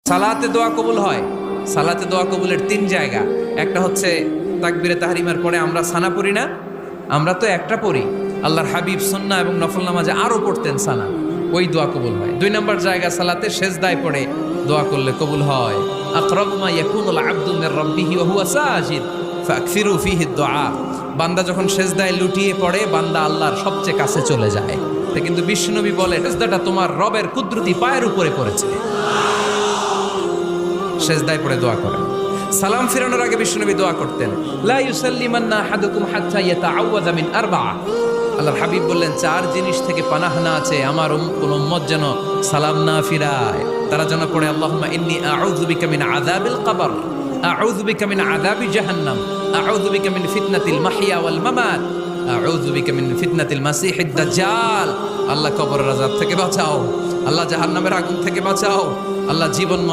সালাতে দোয়া কবুল হয়। সালাতে দোয়া কবুলের 3 জায়গা। একটা হচ্ছে তাকবীরে তাহরিমার পরে আমরা সানা পড়ি না, আমরা তো একটা পড়ি। আল্লাহর হাবিব সুন্নাহ এবং নফল নামাজে আরো পড়তেন সানা, ওই দোয়া কবুল হয়। 2 নম্বর জায়গা সালাতে সেজদায় পড়ে দোয়া করলে কবুল হয়। আকরাবু মা ইয়াকুনুল আবদু মির রাব্বিহি ওয়া হুয়া সাজিদ ফাকসিরু ফীহি দুআ। বান্দা যখন সেজদায় লুটিয়ে পড়ে, বান্দা আল্লাহর সবচেয়ে কাছে চলে যায়। তা কিন্তু বিশ্বনবী বলে সেজদাটা তোমার রবের কুদরতি পায়ের উপরে পড়েছে। সেজদায় পড়ে দোয়া করেন। সালাম ফিরানোর আগে বিশ্বনবী দোয়া করতেন, লা ইউসাল্লিমান্না আহাদুকুম হাত্তা ইয়াতাআওয়াযা মিন আরবা'a। আল্লাহর হাবিব বললেন 4 জিনিস থেকে পানাহ না আছে আমার কোন উম্মত যেন সালাম না ফিরায়। তারা যেন পড়ে আল্লাহুম্মা ইন্নী আউযু বিকা মিন আযাবিল কবর, আউযু বিকা মিন আযাবি জাহান্নাম, আউযু বিকা মিন ফিতনাতিল মাহইয়া ওয়াল মামাত, আউযু বিকা মিন ফিতনাতিল মাসিহিদ দাজ্জাল। আল্লাহ কবরের আযাব থেকে বাঁচাও, আল্লাহ জাহান্নামের আগুন থেকে বাঁচাও, আল্লাহ জীবন